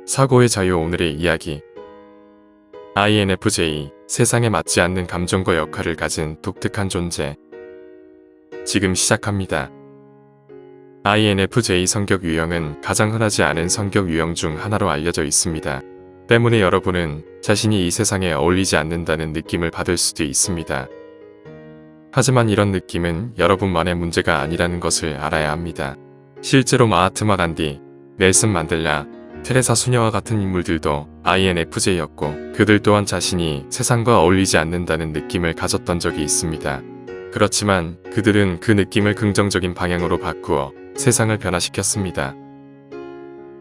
사고의 자유. 오늘의 이야기. INFJ, 세상에 맞지 않는 감정과 역할을 가진 독특한 존재. 지금 시작합니다. INFJ 성격 유형은 가장 흔하지 않은 성격 유형 중 하나로 알려져 있습니다. 때문에 여러분은 자신이 이 세상에 어울리지 않는다는 느낌을 받을 수도 있습니다. 하지만 이런 느낌은 여러분만의 문제가 아니라는 것을 알아야 합니다. 실제로 마하트마 간디, 넬슨 만델라, 테레사 수녀와 같은 인물들도 INFJ였고 그들 또한 자신이 세상과 어울리지 않는다는 느낌을 가졌던 적이 있습니다. 그렇지만 그들은 그 느낌을 긍정적인 방향으로 바꾸어 세상을 변화시켰습니다.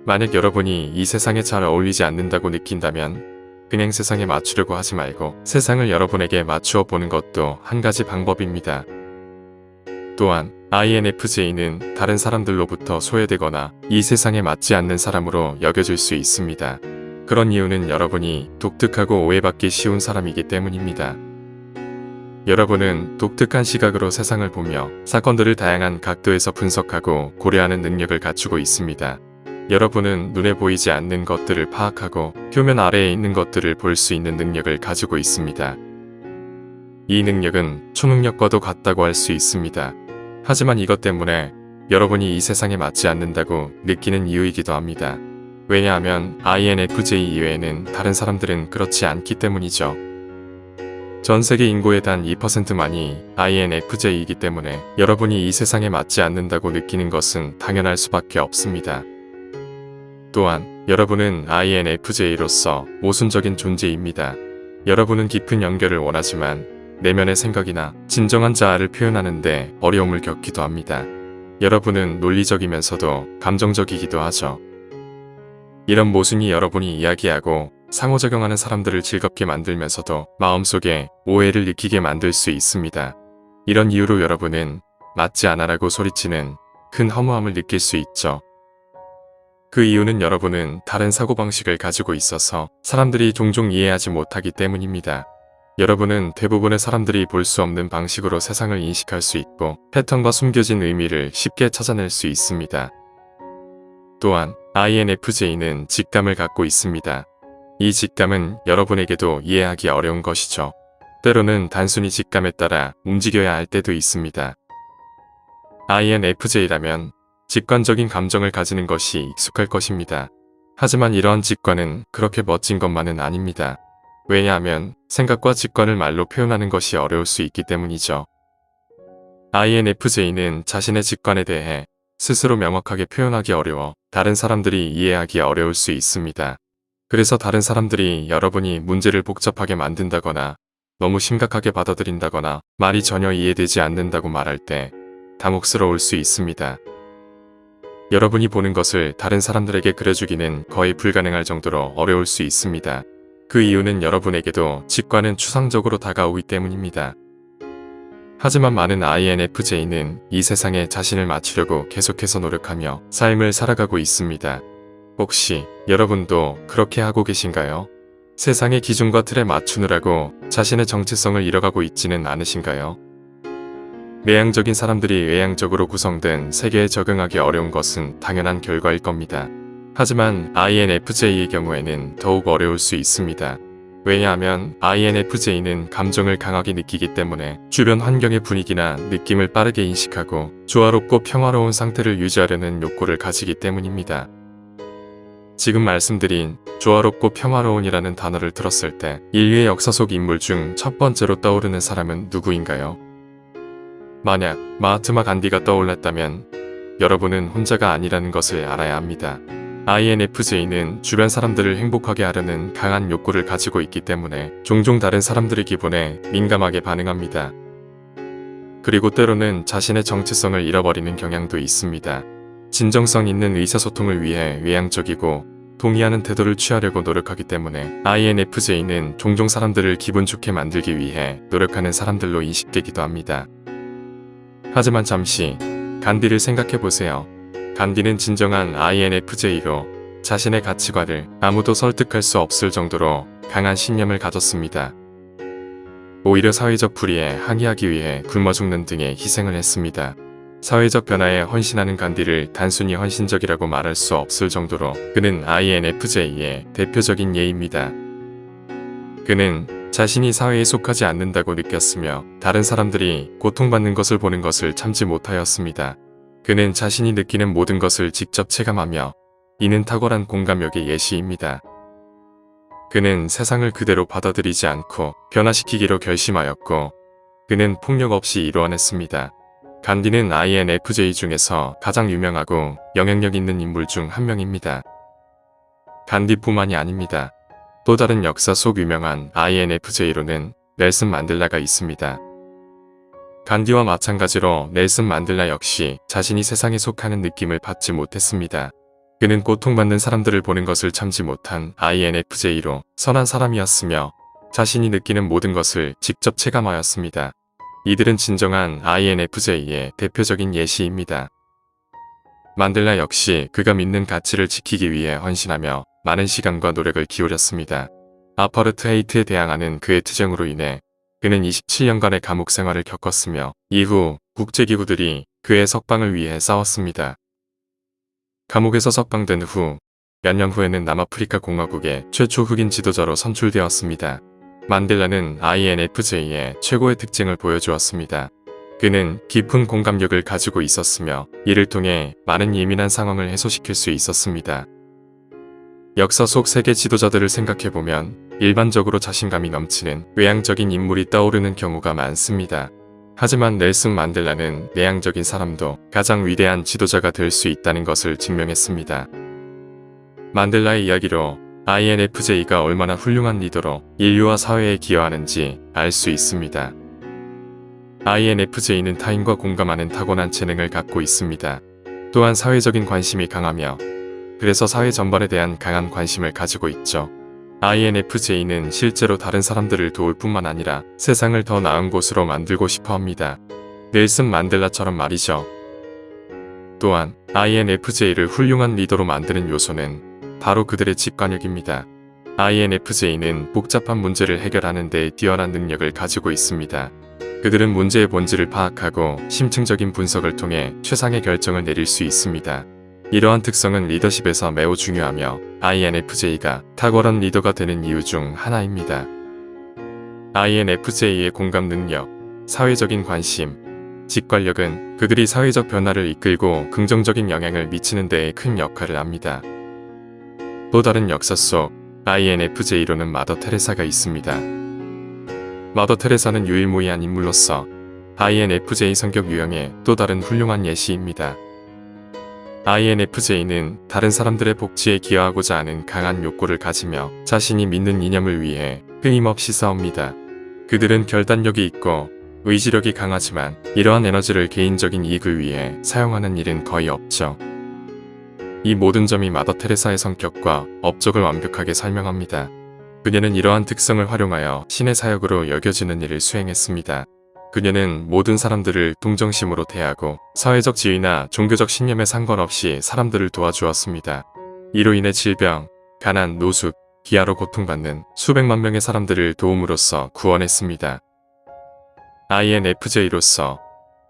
만약 여러분이 이 세상에 잘 어울리지 않는다고 느낀다면 그냥 세상에 맞추려고 하지 말고 세상을 여러분에게 맞추어 보는 것도 한 가지 방법입니다. 또한 INFJ는 다른 사람들로부터 소외되거나 이 세상에 맞지 않는 사람으로 여겨질 수 있습니다. 그런 이유는 여러분이 독특하고 오해받기 쉬운 사람이기 때문입니다. 여러분은 독특한 시각으로 세상을 보며 사건들을 다양한 각도에서 분석하고 고려하는 능력을 갖추고 있습니다. 여러분은 눈에 보이지 않는 것들을 파악하고 표면 아래에 있는 것들을 볼 수 있는 능력을 가지고 있습니다. 이 능력은 초능력과도 같다고 할 수 있습니다. 하지만 이것 때문에 여러분이 이 세상에 맞지 않는다고 느끼는 이유이기도 합니다. 왜냐하면 INFJ 이외에는 다른 사람들은 그렇지 않기 때문이죠. 전 세계 인구의 단 2%만이 INFJ이기 때문에 여러분이 이 세상에 맞지 않는다고 느끼는 것은 당연할 수밖에 없습니다. 또한 여러분은 INFJ로서 모순적인 존재입니다. 여러분은 깊은 연결을 원하지만 내면의 생각이나 진정한 자아를 표현하는데 어려움을 겪기도 합니다. 여러분은 논리적이면서도 감정적이기도 하죠. 이런 모순이 여러분이 이야기하고 상호작용하는 사람들을 즐겁게 만들면서도 마음속에 오해를 느끼게 만들 수 있습니다. 이런 이유로 여러분은 맞지 않아라고 소리치는 큰 허무함을 느낄 수 있죠. 그 이유는 여러분은 다른 사고방식을 가지고 있어서 사람들이 종종 이해하지 못하기 때문입니다. 여러분은 대부분의 사람들이 볼 수 없는 방식으로 세상을 인식할 수 있고 패턴과 숨겨진 의미를 쉽게 찾아낼 수 있습니다. 또한 INFJ는 직감을 갖고 있습니다. 이 직감은 여러분에게도 이해하기 어려운 것이죠. 때로는 단순히 직감에 따라 움직여야 할 때도 있습니다. INFJ라면 직관적인 감정을 가지는 것이 익숙할 것입니다. 하지만 이러한 직관은 그렇게 멋진 것만은 아닙니다. 왜냐하면 생각과 직관을 말로 표현하는 것이 어려울 수 있기 때문이죠. INFJ는 자신의 직관에 대해 스스로 명확하게 표현하기 어려워 다른 사람들이 이해하기 어려울 수 있습니다. 그래서 다른 사람들이 여러분이 문제를 복잡하게 만든다거나 너무 심각하게 받아들인다거나 말이 전혀 이해되지 않는다고 말할 때 당혹스러울 수 있습니다. 여러분이 보는 것을 다른 사람들에게 그려주기는 거의 불가능할 정도로 어려울 수 있습니다. 그 이유는 여러분에게도 직관은 추상적으로 다가오기 때문입니다. 하지만 많은 INFJ는 이 세상에 자신을 맞추려고 계속해서 노력하며 삶을 살아가고 있습니다. 혹시 여러분도 그렇게 하고 계신가요? 세상의 기준과 틀에 맞추느라고 자신의 정체성을 잃어가고 있지는 않으신가요? 내향적인 사람들이 외향적으로 구성된 세계에 적응하기 어려운 것은 당연한 결과일 겁니다. 하지만 INFJ의 경우에는 더욱 어려울 수 있습니다. 왜냐하면 INFJ는 감정을 강하게 느끼기 때문에 주변 환경의 분위기나 느낌을 빠르게 인식하고 조화롭고 평화로운 상태를 유지하려는 욕구를 가지기 때문입니다. 지금 말씀드린 조화롭고 평화로운이라는 단어를 들었을 때 인류의 역사 속 인물 중 첫 번째로 떠오르는 사람은 누구인가요? 만약 마하트마 간디가 떠올랐다면 여러분은 혼자가 아니라는 것을 알아야 합니다. INFJ는 주변 사람들을 행복하게 하려는 강한 욕구를 가지고 있기 때문에 종종 다른 사람들의 기분에 민감하게 반응합니다. 그리고 때로는 자신의 정체성을 잃어버리는 경향도 있습니다. 진정성 있는 의사소통을 위해 외향적이고 동의하는 태도를 취하려고 노력하기 때문에 INFJ는 종종 사람들을 기분 좋게 만들기 위해 노력하는 사람들로 인식되기도 합니다. 하지만 잠시 간디를 생각해보세요. 간디는 진정한 INFJ로 자신의 가치관을 아무도 설득할 수 없을 정도로 강한 신념을 가졌습니다. 오히려 사회적 불의에 항의하기 위해 굶어 죽는 등의 희생을 했습니다. 사회적 변화에 헌신하는 간디를 단순히 헌신적이라고 말할 수 없을 정도로 그는 INFJ의 대표적인 예입니다. 그는 자신이 사회에 속하지 않는다고 느꼈으며 다른 사람들이 고통받는 것을 보는 것을 참지 못하였습니다. 그는 자신이 느끼는 모든 것을 직접 체감하며 이는 탁월한 공감력의 예시입니다. 그는 세상을 그대로 받아들이지 않고 변화시키기로 결심하였고 그는 폭력 없이 이루어냈습니다. 간디는 INFJ 중에서 가장 유명하고 영향력 있는 인물 중 한 명입니다. 간디뿐만이 아닙니다. 또 다른 역사 속 유명한 INFJ로는 넬슨 만델라가 있습니다. 간디와 마찬가지로 넬슨 만델라 역시 자신이 세상에 속하는 느낌을 받지 못했습니다. 그는 고통받는 사람들을 보는 것을 참지 못한 INFJ로 선한 사람이었으며 자신이 느끼는 모든 것을 직접 체감하였습니다. 이들은 진정한 INFJ의 대표적인 예시입니다. 만델라 역시 그가 믿는 가치를 지키기 위해 헌신하며 많은 시간과 노력을 기울였습니다. 아파르트헤이트에 대항하는 그의 투쟁으로 인해 그는 27년간의 감옥 생활을 겪었으며 이후 국제기구들이 그의 석방을 위해 싸웠습니다. 감옥에서 석방된 후 몇 년 후에는 남아프리카 공화국의 최초 흑인 지도자로 선출되었습니다. 만델라는 INFJ의 최고의 특징을 보여주었습니다. 그는 깊은 공감력을 가지고 있었으며 이를 통해 많은 예민한 상황을 해소시킬 수 있었습니다. 역사 속 세계 지도자들을 생각해보면 일반적으로 자신감이 넘치는 외향적인 인물이 떠오르는 경우가 많습니다. 하지만 넬슨 만델라는 내향적인 사람도 가장 위대한 지도자가 될 수 있다는 것을 증명했습니다. 만델라의 이야기로 INFJ가 얼마나 훌륭한 리더로 인류와 사회에 기여하는지 알 수 있습니다. INFJ는 타인과 공감하는 타고난 재능을 갖고 있습니다. 또한 사회적인 관심이 강하며 그래서 사회 전반에 대한 강한 관심을 가지고 있죠. INFJ는 실제로 다른 사람들을 도울 뿐만 아니라 세상을 더 나은 곳으로 만들고 싶어 합니다. 넬슨 만델라처럼 말이죠. 또한 INFJ를 훌륭한 리더로 만드는 요소는 바로 그들의 직관력입니다. INFJ는 복잡한 문제를 해결하는 데 뛰어난 능력을 가지고 있습니다. 그들은 문제의 본질을 파악하고 심층적인 분석을 통해 최상의 결정을 내릴 수 있습니다. 이러한 특성은 리더십에서 매우 중요하며 INFJ가 탁월한 리더가 되는 이유 중 하나입니다. INFJ의 공감 능력, 사회적인 관심, 직관력은 그들이 사회적 변화를 이끌고 긍정적인 영향을 미치는 데에 큰 역할을 합니다. 또 다른 역사 속 INFJ로는 마더 테레사가 있습니다. 마더 테레사는 유일무이한 인물로서 INFJ 성격 유형의 또 다른 훌륭한 예시입니다. INFJ는 다른 사람들의 복지에 기여하고자 하는 강한 욕구를 가지며 자신이 믿는 이념을 위해 끊임없이 싸웁니다. 그들은 결단력이 있고 의지력이 강하지만 이러한 에너지를 개인적인 이익을 위해 사용하는 일은 거의 없죠. 이 모든 점이 마더 테레사의 성격과 업적을 완벽하게 설명합니다. 그녀는 이러한 특성을 활용하여 신의 사역으로 여겨지는 일을 수행했습니다. 그녀는 모든 사람들을 동정심으로 대하고 사회적 지위나 종교적 신념에 상관없이 사람들을 도와주었습니다. 이로 인해 질병, 가난, 노숙, 기아로 고통받는 수백만 명의 사람들을 도움으로써 구원했습니다. INFJ로서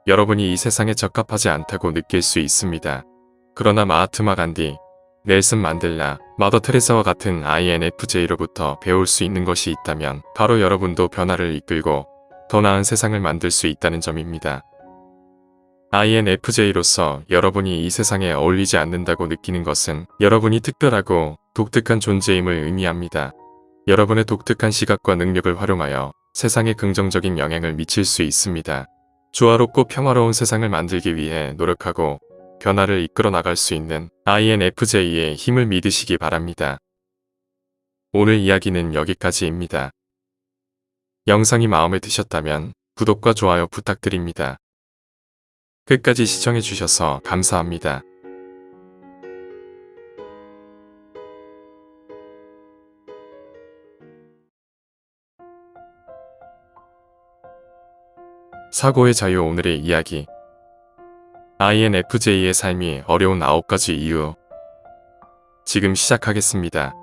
여러분이 이 세상에 적합하지 않다고 느낄 수 있습니다. 그러나 마하트마 간디, 넬슨 만델라, 마더 테레사와 같은 INFJ로부터 배울 수 있는 것이 있다면 바로 여러분도 변화를 이끌고 더 나은 세상을 만들 수 있다는 점입니다. INFJ로서 여러분이 이 세상에 어울리지 않는다고 느끼는 것은 여러분이 특별하고 독특한 존재임을 의미합니다. 여러분의 독특한 시각과 능력을 활용하여 세상에 긍정적인 영향을 미칠 수 있습니다. 조화롭고 평화로운 세상을 만들기 위해 노력하고 변화를 이끌어 나갈 수 있는 INFJ의 힘을 믿으시기 바랍니다. 오늘 이야기는 여기까지입니다. 영상이 마음에 드셨다면 구독과 좋아요 부탁드립니다. 끝까지 시청해주셔서 감사합니다. 사고의 자유 오늘의 이야기 INFJ의 삶이 어려운 9가지 이유 지금 시작하겠습니다.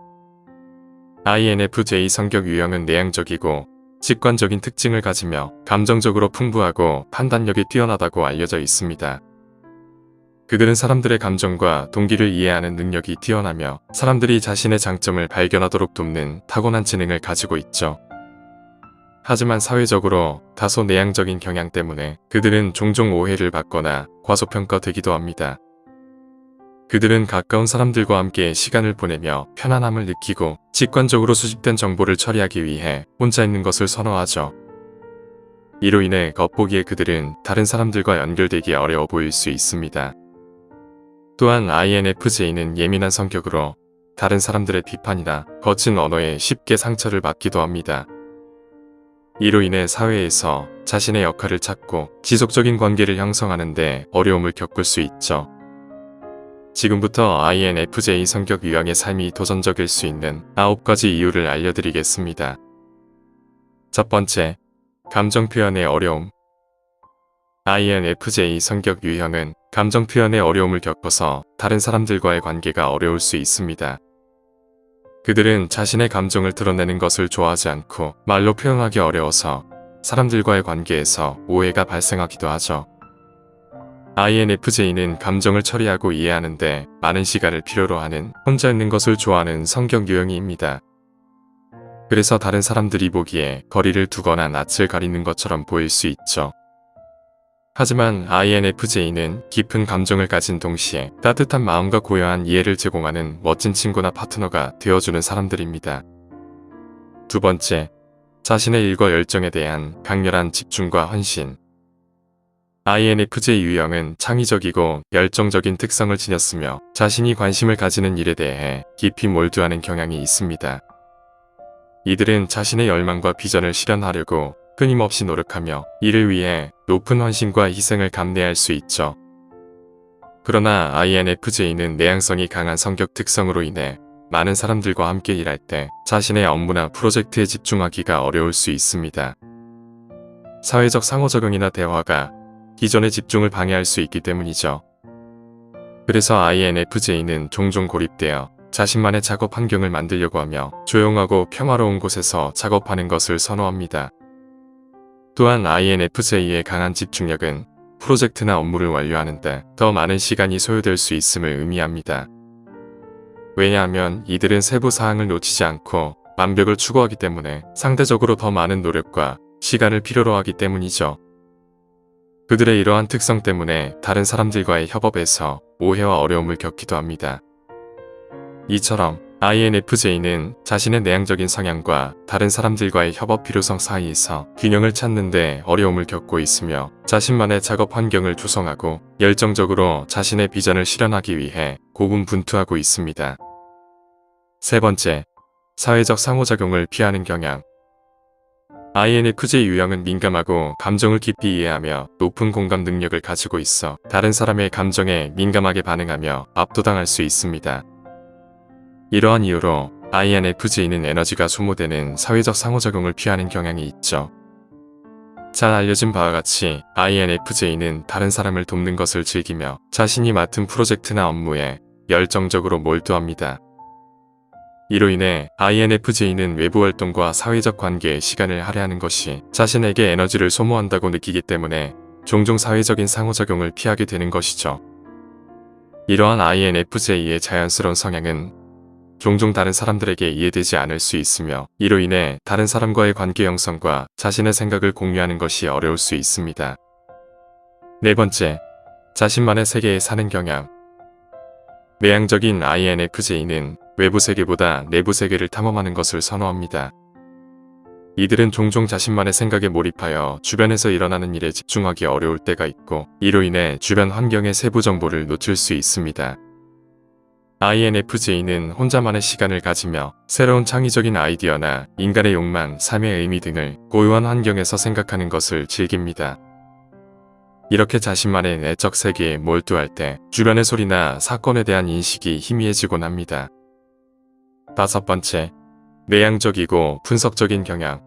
INFJ 성격 유형은 내향적이고 직관적인 특징을 가지며 감정적으로 풍부하고 판단력이 뛰어나다고 알려져 있습니다. 그들은 사람들의 감정과 동기를 이해하는 능력이 뛰어나며 사람들이 자신의 장점을 발견하도록 돕는 타고난 지능을 가지고 있죠. 하지만 사회적으로 다소 내향적인 경향 때문에 그들은 종종 오해를 받거나 과소평가되기도 합니다. 그들은 가까운 사람들과 함께 시간을 보내며 편안함을 느끼고 직관적으로 수집된 정보를 처리하기 위해 혼자 있는 것을 선호하죠. 이로 인해 겉보기에 그들은 다른 사람들과 연결되기 어려워 보일 수 있습니다. 또한 INFJ는 예민한 성격으로 다른 사람들의 비판이나 거친 언어에 쉽게 상처를 받기도 합니다. 이로 인해 사회에서 자신의 역할을 찾고 지속적인 관계를 형성하는 데 어려움을 겪을 수 있죠. 지금부터 INFJ 성격 유형의 삶이 도전적일 수 있는 9가지 이유를 알려드리겠습니다. 첫 번째, 감정 표현의 어려움. INFJ 성격 유형은 감정 표현의 어려움을 겪어서 다른 사람들과의 관계가 어려울 수 있습니다. 그들은 자신의 감정을 드러내는 것을 좋아하지 않고 말로 표현하기 어려워서 사람들과의 관계에서 오해가 발생하기도 하죠. INFJ는 감정을 처리하고 이해하는데 많은 시간을 필요로 하는 혼자 있는 것을 좋아하는 성격 유형입니다. 그래서 다른 사람들이 보기에 거리를 두거나 낯을 가리는 것처럼 보일 수 있죠. 하지만 INFJ는 깊은 감정을 가진 동시에 따뜻한 마음과 고요한 이해를 제공하는 멋진 친구나 파트너가 되어주는 사람들입니다. 두 번째, 자신의 일과 열정에 대한 강렬한 집중과 헌신. INFJ 유형은 창의적이고 열정적인 특성을 지녔으며 자신이 관심을 가지는 일에 대해 깊이 몰두하는 경향이 있습니다. 이들은 자신의 열망과 비전을 실현하려고 끊임없이 노력하며 이를 위해 높은 헌신과 희생을 감내할 수 있죠. 그러나 INFJ는 내향성이 강한 성격 특성으로 인해 많은 사람들과 함께 일할 때 자신의 업무나 프로젝트에 집중하기가 어려울 수 있습니다. 사회적 상호작용이나 대화가 기존의 집중을 방해할 수 있기 때문이죠. 그래서 INFJ는 종종 고립되어 자신만의 작업 환경을 만들려고 하며 조용하고 평화로운 곳에서 작업하는 것을 선호합니다. 또한 INFJ의 강한 집중력은 프로젝트나 업무를 완료하는데 더 많은 시간이 소요될 수 있음을 의미합니다. 왜냐하면 이들은 세부 사항을 놓치지 않고 완벽을 추구하기 때문에 상대적으로 더 많은 노력과 시간을 필요로 하기 때문이죠. 그들의 이러한 특성 때문에 다른 사람들과의 협업에서 오해와 어려움을 겪기도 합니다. 이처럼 INFJ는 자신의 내향적인 성향과 다른 사람들과의 협업 필요성 사이에서 균형을 찾는 데 어려움을 겪고 있으며 자신만의 작업 환경을 조성하고 열정적으로 자신의 비전을 실현하기 위해 고군분투하고 있습니다. 세 번째, 사회적 상호작용을 피하는 경향. INFJ 유형은 민감하고 감정을 깊이 이해하며 높은 공감 능력을 가지고 있어 다른 사람의 감정에 민감하게 반응하며 압도당할 수 있습니다. 이러한 이유로 INFJ는 에너지가 소모되는 사회적 상호작용을 피하는 경향이 있죠. 잘 알려진 바와 같이 INFJ는 다른 사람을 돕는 것을 즐기며 자신이 맡은 프로젝트나 업무에 열정적으로 몰두합니다. 이로 인해 INFJ는 외부 활동과 사회적 관계에 시간을 할애하는 것이 자신에게 에너지를 소모한다고 느끼기 때문에 종종 사회적인 상호작용을 피하게 되는 것이죠. 이러한 INFJ의 자연스러운 성향은 종종 다른 사람들에게 이해되지 않을 수 있으며 이로 인해 다른 사람과의 관계 형성과 자신의 생각을 공유하는 것이 어려울 수 있습니다. 네 번째, 자신만의 세계에 사는 경향. 내향적인 INFJ는 외부 세계보다 내부 세계를 탐험하는 것을 선호합니다. 이들은 종종 자신만의 생각에 몰입하여 주변에서 일어나는 일에 집중하기 어려울 때가 있고 이로 인해 주변 환경의 세부 정보를 놓칠 수 있습니다. INFJ는 혼자만의 시간을 가지며 새로운 창의적인 아이디어나 인간의 욕망, 삶의 의미 등을 고요한 환경에서 생각하는 것을 즐깁니다. 이렇게 자신만의 내적 세계에 몰두할 때 주변의 소리나 사건에 대한 인식이 희미해지곤 합니다. 다섯 번째, 내향적이고 분석적인 경향.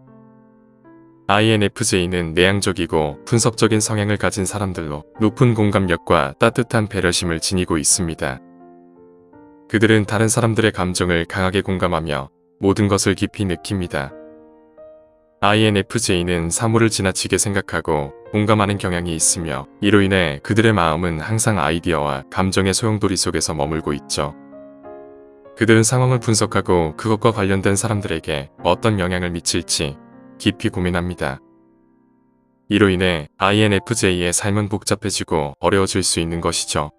INFJ는 내향적이고 분석적인 성향을 가진 사람들로 높은 공감력과 따뜻한 배려심을 지니고 있습니다. 그들은 다른 사람들의 감정을 강하게 공감하며 모든 것을 깊이 느낍니다. INFJ는 사물을 지나치게 생각하고 공감하는 경향이 있으며 이로 인해 그들의 마음은 항상 아이디어와 감정의 소용돌이 속에서 머물고 있죠. 그들은 상황을 분석하고 그것과 관련된 사람들에게 어떤 영향을 미칠지 깊이 고민합니다. 이로 인해 INFJ의 삶은 복잡해지고 어려워질 수 있는 것이죠.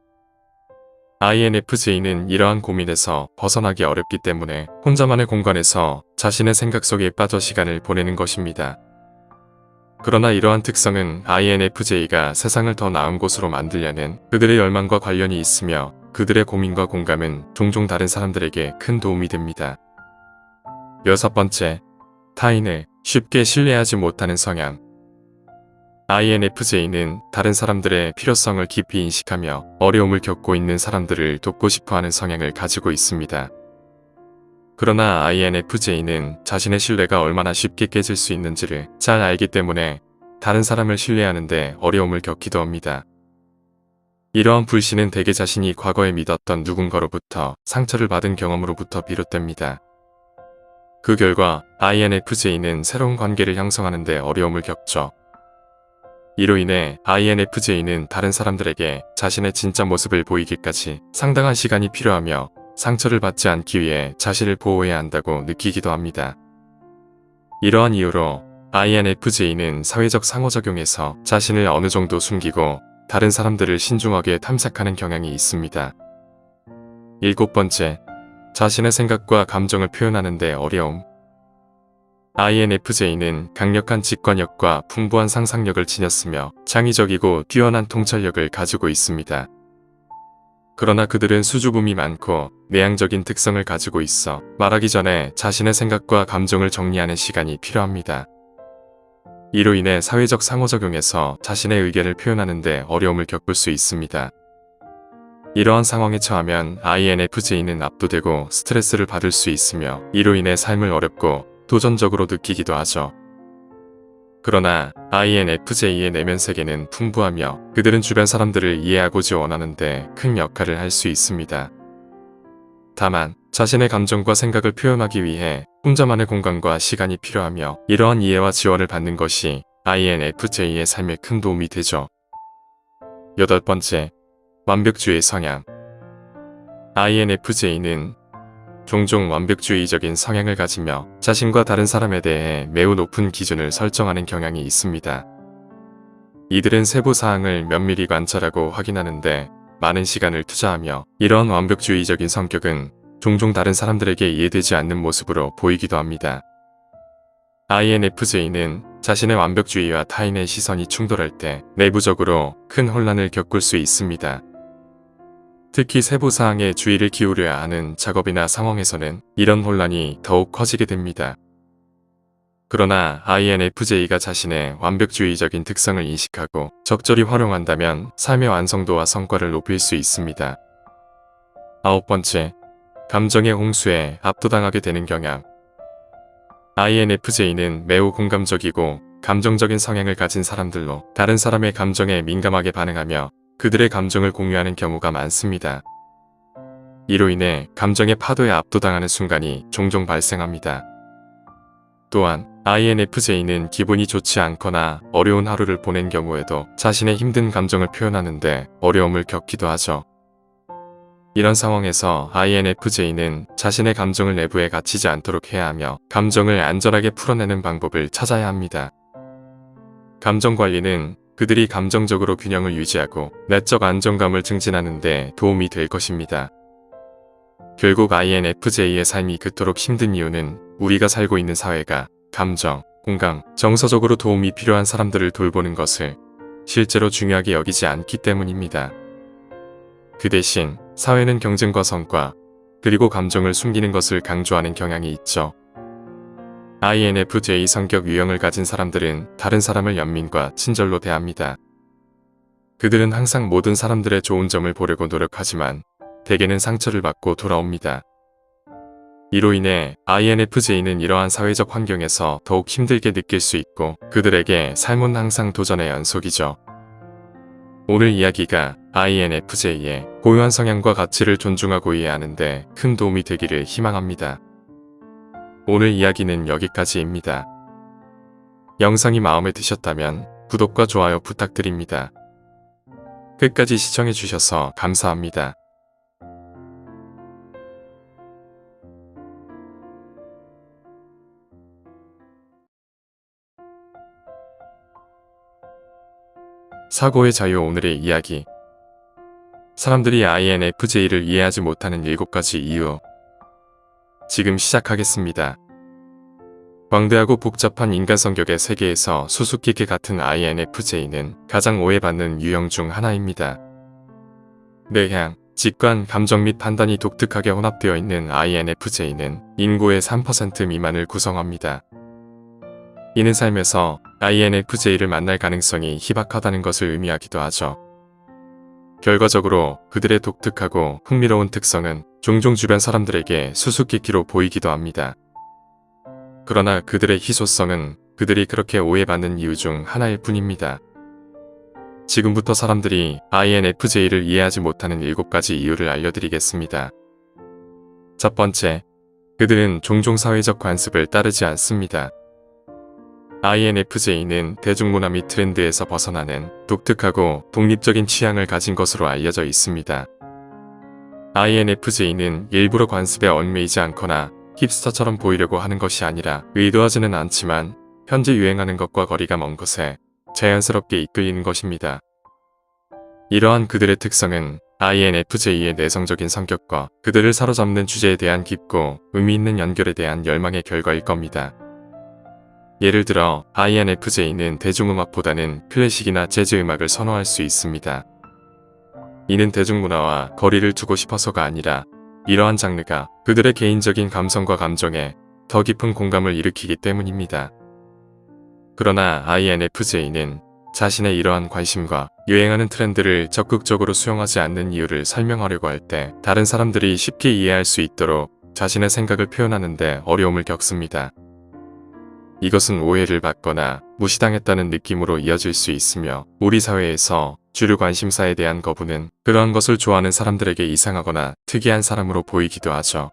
INFJ는 이러한 고민에서 벗어나기 어렵기 때문에 혼자만의 공간에서 자신의 생각 속에 빠져 시간을 보내는 것입니다. 그러나 이러한 특성은 INFJ가 세상을 더 나은 곳으로 만들려는 그들의 열망과 관련이 있으며 그들의 고민과 공감은 종종 다른 사람들에게 큰 도움이 됩니다. 6번째, 타인을 쉽게 신뢰하지 못하는 성향. INFJ는 다른 사람들의 필요성을 깊이 인식하며 어려움을 겪고 있는 사람들을 돕고 싶어하는 성향을 가지고 있습니다. 그러나 INFJ는 자신의 신뢰가 얼마나 쉽게 깨질 수 있는지를 잘 알기 때문에 다른 사람을 신뢰하는데 어려움을 겪기도 합니다. 이러한 불신은 대개 자신이 과거에 믿었던 누군가로부터 상처를 받은 경험으로부터 비롯됩니다. 그 결과 INFJ는 새로운 관계를 형성하는 데 어려움을 겪죠. 이로 인해 INFJ는 다른 사람들에게 자신의 진짜 모습을 보이기까지 상당한 시간이 필요하며 상처를 받지 않기 위해 자신을 보호해야 한다고 느끼기도 합니다. 이러한 이유로 INFJ는 사회적 상호작용에서 자신을 어느 정도 숨기고 다른 사람들을 신중하게 탐색하는 경향이 있습니다. 7번째, 자신의 생각과 감정을 표현하는 데 어려움. INFJ는 강력한 직관력과 풍부한 상상력을 지녔으며 창의적이고 뛰어난 통찰력을 가지고 있습니다. 그러나 그들은 수줍음이 많고 내향적인 특성을 가지고 있어 말하기 전에 자신의 생각과 감정을 정리하는 시간이 필요합니다. 이로 인해 사회적 상호작용에서 자신의 의견을 표현하는 데 어려움을 겪을 수 있습니다. 이러한 상황에 처하면 INFJ는 압도되고 스트레스를 받을 수 있으며 이로 인해 삶을 어렵고 도전적으로 느끼기도 하죠. 그러나 INFJ의 내면 세계는 풍부하며 그들은 주변 사람들을 이해하고 지원하는데 큰 역할을 할 수 있습니다. 다만 자신의 감정과 생각을 표현하기 위해 혼자만의 공간과 시간이 필요하며 이러한 이해와 지원을 받는 것이 INFJ의 삶에 큰 도움이 되죠. 8번째, 완벽주의 성향. INFJ는 종종 완벽주의적인 성향을 가지며 자신과 다른 사람에 대해 매우 높은 기준을 설정하는 경향이 있습니다. 이들은 세부 사항을 면밀히 관찰하고 확인하는데 많은 시간을 투자하며 이러한 완벽주의적인 성격은 종종 다른 사람들에게 이해되지 않는 모습으로 보이기도 합니다. INFJ는 자신의 완벽주의와 타인의 시선이 충돌할 때 내부적으로 큰 혼란을 겪을 수 있습니다. 특히 세부 사항에 주의를 기울여야 하는 작업이나 상황에서는 이런 혼란이 더욱 커지게 됩니다. 그러나 INFJ가 자신의 완벽주의적인 특성을 인식하고 적절히 활용한다면 삶의 완성도와 성과를 높일 수 있습니다. 9번째, 감정의 홍수에 압도당하게 되는 경향. INFJ는 매우 공감적이고 감정적인 성향을 가진 사람들로 다른 사람의 감정에 민감하게 반응하며 그들의 감정을 공유하는 경우가 많습니다. 이로 인해 감정의 파도에 압도당하는 순간이 종종 발생합니다. 또한 INFJ는 기분이 좋지 않거나 어려운 하루를 보낸 경우에도 자신의 힘든 감정을 표현하는데 어려움을 겪기도 하죠. 이런 상황에서 INFJ는 자신의 감정을 내부에 갇히지 않도록 해야 하며 감정을 안전하게 풀어내는 방법을 찾아야 합니다. 감정 관리는 그들이 감정적으로 균형을 유지하고 내적 안정감을 증진하는 데 도움이 될 것입니다. 결국 INFJ의 삶이 그토록 힘든 이유는 우리가 살고 있는 사회가 감정, 공감, 정서적으로 도움이 필요한 사람들을 돌보는 것을 실제로 중요하게 여기지 않기 때문입니다. 그 대신 사회는 경쟁과 성과, 그리고 감정을 숨기는 것을 강조하는 경향이 있죠. INFJ 성격 유형을 가진 사람들은 다른 사람을 연민과 친절로 대합니다. 그들은 항상 모든 사람들의 좋은 점을 보려고 노력하지만 대개는 상처를 받고 돌아옵니다. 이로 인해 INFJ는 이러한 사회적 환경에서 더욱 힘들게 느낄 수 있고 그들에게 삶은 항상 도전의 연속이죠. 오늘 이야기가 INFJ의 고유한 성향과 가치를 존중하고 이해하는 데 큰 도움이 되기를 희망합니다. 오늘 이야기는 여기까지입니다. 영상이 마음에 드셨다면 구독과 좋아요 부탁드립니다. 끝까지 시청해주셔서 감사합니다. 사고의 자유. 오늘의 이야기. 사람들이 INFJ를 이해하지 못하는 7가지 이유. 지금 시작하겠습니다. 광대하고 복잡한 인간 성격의 세계에서 수수께끼 같은 INFJ는 가장 오해받는 유형 중 하나입니다. 내향, 직관, 감정 및 판단이 독특하게 혼합되어 있는 INFJ는 인구의 3% 미만을 구성합니다. 이는 삶에서 INFJ를 만날 가능성이 희박하다는 것을 의미하기도 하죠. 결과적으로 그들의 독특하고 흥미로운 특성은 종종 주변 사람들에게 수수께끼로 보이기도 합니다. 그러나 그들의 희소성은 그들이 그렇게 오해받는 이유 중 하나일 뿐입니다. 지금부터 사람들이 INFJ를 이해하지 못하는 7가지 이유를 알려드리겠습니다. 첫 번째, 그들은 종종 사회적 관습을 따르지 않습니다. INFJ는 대중문화 및 트렌드에서 벗어나는 독특하고 독립적인 취향을 가진 것으로 알려져 있습니다. INFJ는 일부러 관습에 얽매이지 않거나 힙스터처럼 보이려고 하는 것이 아니라 의도하지는 않지만 현재 유행하는 것과 거리가 먼 것에 자연스럽게 이끌리는 것입니다. 이러한 그들의 특성은 INFJ의 내성적인 성격과 그들을 사로잡는 주제에 대한 깊고 의미 있는 연결에 대한 열망의 결과일 겁니다. 예를 들어 INFJ는 대중음악보다는 클래식이나 재즈 음악을 선호할 수 있습니다. 이는 대중문화와 거리를 두고 싶어서가 아니라 이러한 장르가 그들의 개인적인 감성과 감정에 더 깊은 공감을 일으키기 때문입니다. 그러나 INFJ는 자신의 이러한 관심과 유행하는 트렌드를 적극적으로 수용하지 않는 이유를 설명하려고 할 때 다른 사람들이 쉽게 이해할 수 있도록 자신의 생각을 표현하는 데 어려움을 겪습니다. 이것은 오해를 받거나 무시당했다는 느낌으로 이어질 수 있으며 우리 사회에서 주류 관심사에 대한 거부는 그러한 것을 좋아하는 사람들에게 이상하거나 특이한 사람으로 보이기도 하죠.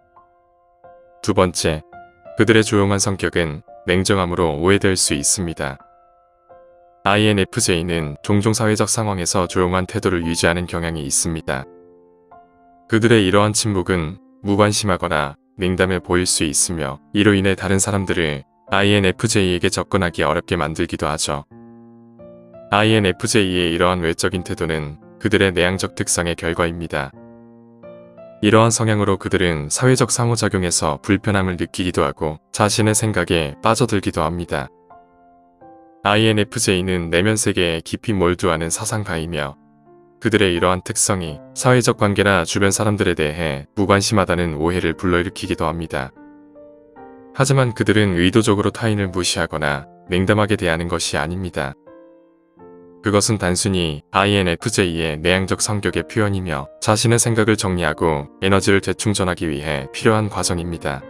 두 번째, 그들의 조용한 성격은 냉정함으로 오해될 수 있습니다. INFJ는 종종 사회적 상황에서 조용한 태도를 유지하는 경향이 있습니다. 그들의 이러한 침묵은 무관심하거나 냉담해 보일 수 있으며 이로 인해 다른 사람들을 INFJ에게 접근하기 어렵게 만들기도 하죠. INFJ의 이러한 외적인 태도는 그들의 내향적 특성의 결과입니다. 이러한 성향으로 그들은 사회적 상호작용에서 불편함을 느끼기도 하고 자신의 생각에 빠져들기도 합니다. INFJ는 내면 세계에 깊이 몰두하는 사상가이며 그들의 이러한 특성이 사회적 관계나 주변 사람들에 대해 무관심하다는 오해를 불러일으키기도 합니다. 하지만 그들은 의도적으로 타인을 무시하거나 냉담하게 대하는 것이 아닙니다. 그것은 단순히 INFJ의 내향적 성격의 표현이며 자신의 생각을 정리하고 에너지를 재충전하기 위해 필요한 과정입니다.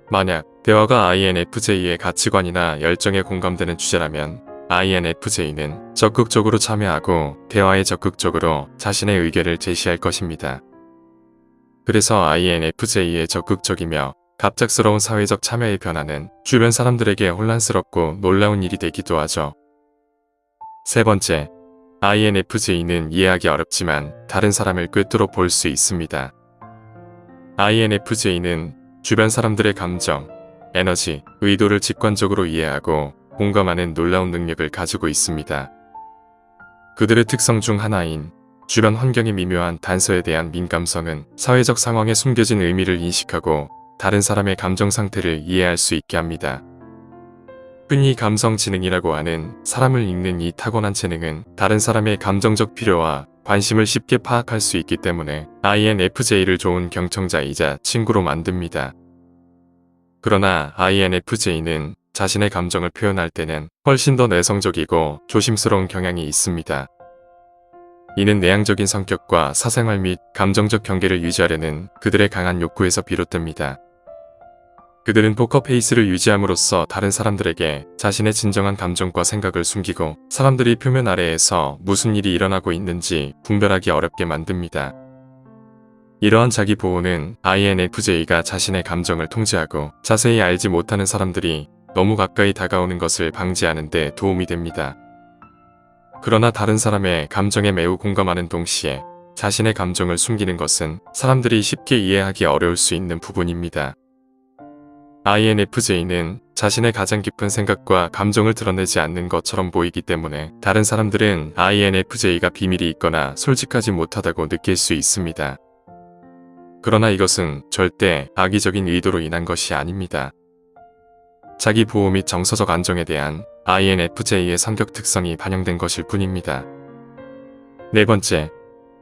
만약 대화가 INFJ의 가치관이나 열정에 공감되는 주제라면 INFJ는 적극적으로 참여하고 대화에 적극적으로 자신의 의견을 제시할 것입니다. 그래서 INFJ의 적극적이며 갑작스러운 사회적 참여의 변화는 주변 사람들에게 혼란스럽고 놀라운 일이 되기도 하죠. 세 번째, INFJ는 이해하기 어렵지만 다른 사람을 꿰뚫어 볼 수 있습니다. INFJ는 주변 사람들의 감정, 에너지, 의도를 직관적으로 이해하고 공감하는 놀라운 능력을 가지고 있습니다. 그들의 특성 중 하나인 주변 환경의 미묘한 단서에 대한 민감성은 사회적 상황에 숨겨진 의미를 인식하고 다른 사람의 감정 상태를 이해할 수 있게 합니다. 흔히 감성지능이라고 하는 사람을 읽는 이 타고난 재능은 다른 사람의 감정적 필요와 관심을 쉽게 파악할 수 있기 때문에 INFJ를 좋은 경청자이자 친구로 만듭니다. 그러나 INFJ는 자신의 감정을 표현할 때는 훨씬 더 내성적이고 조심스러운 경향이 있습니다. 이는 내향적인 성격과 사생활 및 감정적 경계를 유지하려는 그들의 강한 욕구에서 비롯됩니다. 그들은 포커페이스를 유지함으로써 다른 사람들에게 자신의 진정한 감정과 생각을 숨기고 사람들이 표면 아래에서 무슨 일이 일어나고 있는지 분별하기 어렵게 만듭니다. 이러한 자기 보호는 INFJ가 자신의 감정을 통제하고 자세히 알지 못하는 사람들이 너무 가까이 다가오는 것을 방지하는 데 도움이 됩니다. 그러나 다른 사람의 감정에 매우 공감하는 동시에 자신의 감정을 숨기는 것은 사람들이 쉽게 이해하기 어려울 수 있는 부분입니다. INFJ는 자신의 가장 깊은 생각과 감정을 드러내지 않는 것처럼 보이기 때문에 다른 사람들은 INFJ가 비밀이 있거나 솔직하지 못하다고 느낄 수 있습니다. 그러나 이것은 절대 악의적인 의도로 인한 것이 아닙니다. 자기 보호 및 정서적 안정에 대한 INFJ의 성격 특성이 반영된 것일 뿐입니다. 네 번째,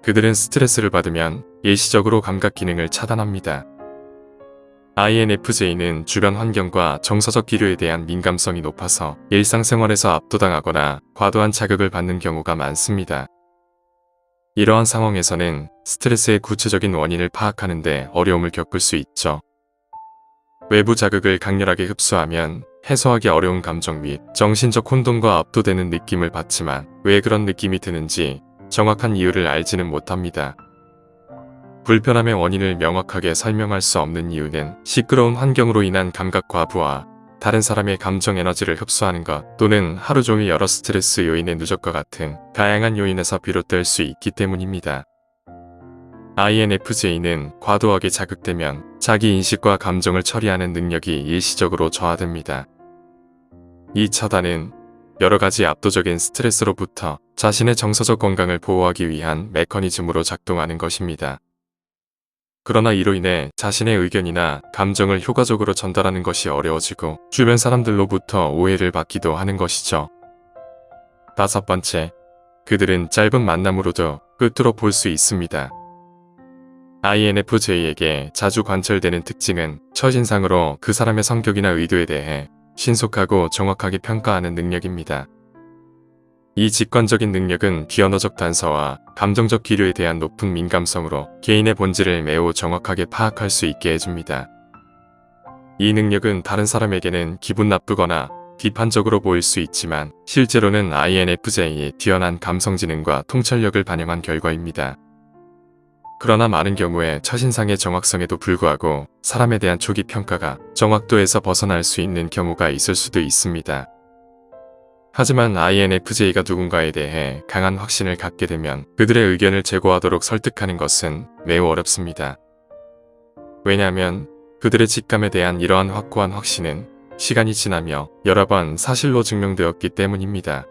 그들은 스트레스를 받으면 일시적으로 감각 기능을 차단합니다. INFJ는 주변 환경과 정서적 기류에 대한 민감성이 높아서 일상생활에서 압도당하거나 과도한 자극을 받는 경우가 많습니다. 이러한 상황에서는 스트레스의 구체적인 원인을 파악하는 데 어려움을 겪을 수 있죠. 외부 자극을 강렬하게 흡수하면 해소하기 어려운 감정 및 정신적 혼돈과 압도되는 느낌을 받지만 왜 그런 느낌이 드는지 정확한 이유를 알지는 못합니다. 불편함의 원인을 명확하게 설명할 수 없는 이유는 시끄러운 환경으로 인한 감각 과부하, 다른 사람의 감정 에너지를 흡수하는 것 또는 하루 종일 여러 스트레스 요인의 누적과 같은 다양한 요인에서 비롯될 수 있기 때문입니다. INFJ는 과도하게 자극되면 자기 인식과 감정을 처리하는 능력이 일시적으로 저하됩니다. 이 차단은 여러 가지 압도적인 스트레스로부터 자신의 정서적 건강을 보호하기 위한 메커니즘으로 작동하는 것입니다. 그러나 이로 인해 자신의 의견이나 감정을 효과적으로 전달하는 것이 어려워지고 주변 사람들로부터 오해를 받기도 하는 것이죠. 다섯 번째, 그들은 짧은 만남으로도 끝으로 볼 수 있습니다. INFJ에게 자주 관철되는 특징은 첫인상으로 그 사람의 성격이나 의도에 대해 신속하고 정확하게 평가하는 능력입니다. 이 직관적인 능력은 비언어적 단서와 감정적 기류에 대한 높은 민감성으로 개인의 본질을 매우 정확하게 파악할 수 있게 해줍니다. 이 능력은 다른 사람에게는 기분 나쁘거나 비판적으로 보일 수 있지만 실제로는 INFJ의 뛰어난 감성지능과 통찰력을 반영한 결과입니다. 그러나 많은 경우에 첫인상의 정확성에도 불구하고 사람에 대한 초기 평가가 정확도에서 벗어날 수 있는 경우가 있을 수도 있습니다. 하지만 INFJ가 누군가에 대해 강한 확신을 갖게 되면 그들의 의견을 제고하도록 설득하는 것은 매우 어렵습니다. 왜냐하면 그들의 직감에 대한 이러한 확고한 확신은 시간이 지나며 여러 번 사실로 증명되었기 때문입니다.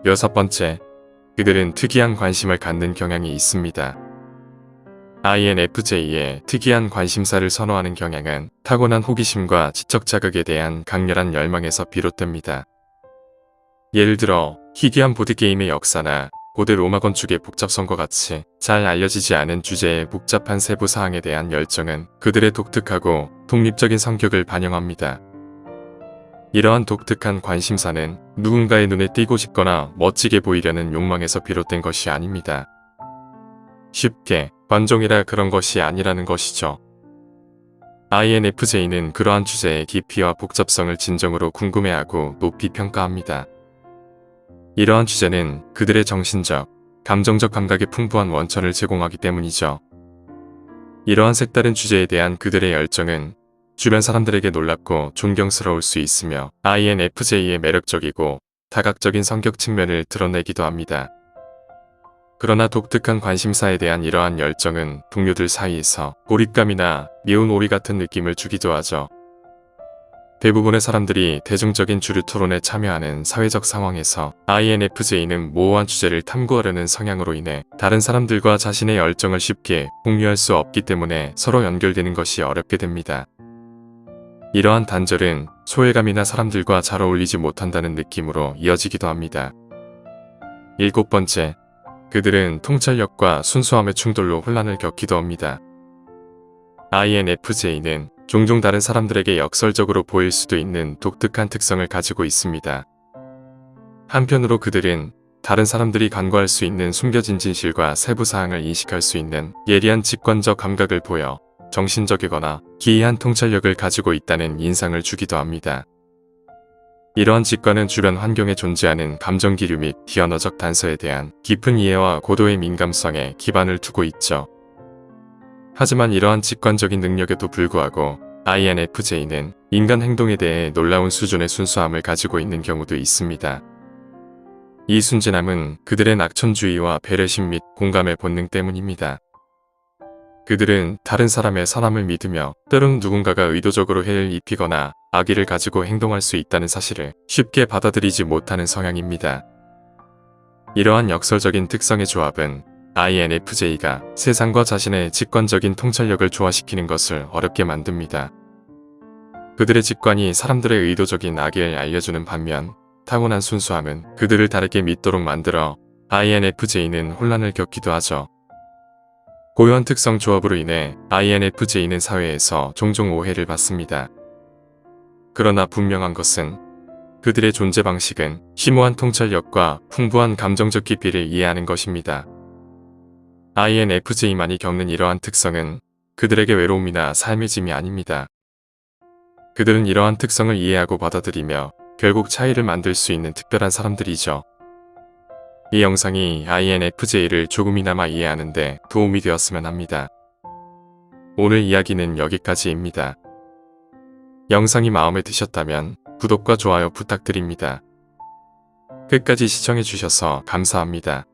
여섯 번째, 그들은 특이한 관심을 갖는 경향이 있습니다. INFJ의 특이한 관심사를 선호하는 경향은 타고난 호기심과 지적 자극에 대한 강렬한 열망에서 비롯됩니다. 예를 들어 희귀한 보드게임의 역사나 고대 로마 건축의 복잡성과 같이 잘 알려지지 않은 주제의 복잡한 세부 사항에 대한 열정은 그들의 독특하고 독립적인 성격을 반영합니다. 이러한 독특한 관심사는 누군가의 눈에 띄고 싶거나 멋지게 보이려는 욕망에서 비롯된 것이 아닙니다. 쉽게 관종이라 그런 것이 아니라는 것이죠. INFJ는 그러한 주제의 깊이와 복잡성을 진정으로 궁금해하고 높이 평가합니다. 이러한 주제는 그들의 정신적, 감정적 감각에 풍부한 원천을 제공하기 때문이죠. 이러한 색다른 주제에 대한 그들의 열정은 주변 사람들에게 놀랍고 존경스러울 수 있으며 INFJ의 매력적이고 다각적인 성격 측면을 드러내기도 합니다. 그러나 독특한 관심사에 대한 이러한 열정은 동료들 사이에서 고립감이나 미운 오리 같은 느낌을 주기도 하죠. 대부분의 사람들이 대중적인 주류 토론에 참여하는 사회적 상황에서 INFJ는 모호한 주제를 탐구하려는 성향으로 인해 다른 사람들과 자신의 열정을 쉽게 공유할 수 없기 때문에 서로 연결되는 것이 어렵게 됩니다. 이러한 단절은 소외감이나 사람들과 잘 어울리지 못한다는 느낌으로 이어지기도 합니다. 일곱 번째, 그들은 통찰력과 순수함의 충돌로 혼란을 겪기도 합니다. INFJ는 종종 다른 사람들에게 역설적으로 보일 수도 있는 독특한 특성을 가지고 있습니다. 한편으로 그들은 다른 사람들이 간과할 수 있는 숨겨진 진실과 세부 사항을 인식할 수 있는 예리한 직관적 감각을 보여 정신적이거나 기이한 통찰력을 가지고 있다는 인상을 주기도 합니다. 이러한 직관은 주변 환경에 존재하는 감정 기류 및 비언어적 단서에 대한 깊은 이해와 고도의 민감성에 기반을 두고 있죠. 하지만 이러한 직관적인 능력에도 불구하고 INFJ는 인간 행동에 대해 놀라운 수준의 순수함을 가지고 있는 경우도 있습니다. 이 순진함은 그들의 낙천주의와 배려심 및 공감의 본능 때문입니다. 그들은 다른 사람의 선함을 믿으며 때론 누군가가 의도적으로 해를 입히거나 악의를 가지고 행동할 수 있다는 사실을 쉽게 받아들이지 못하는 성향입니다. 이러한 역설적인 특성의 조합은 INFJ가 세상과 자신의 직관적인 통찰력을 조화시키는 것을 어렵게 만듭니다. 그들의 직관이 사람들의 의도적인 악의를 알려주는 반면 타고난 순수함은 그들을 다르게 믿도록 만들어 INFJ는 혼란을 겪기도 하죠. 고유한 특성 조합으로 인해 INFJ는 사회에서 종종 오해를 받습니다. 그러나 분명한 것은 그들의 존재 방식은 심오한 통찰력과 풍부한 감정적 깊이를 이해하는 것입니다. INFJ만이 겪는 이러한 특성은 그들에게 외로움이나 삶의 짐이 아닙니다. 그들은 이러한 특성을 이해하고 받아들이며 결국 차이를 만들 수 있는 특별한 사람들이죠. 이 영상이 INFJ를 조금이나마 이해하는 데 도움이 되었으면 합니다. 오늘 이야기는 여기까지입니다. 영상이 마음에 드셨다면 구독과 좋아요 부탁드립니다. 끝까지 시청해주셔서 감사합니다.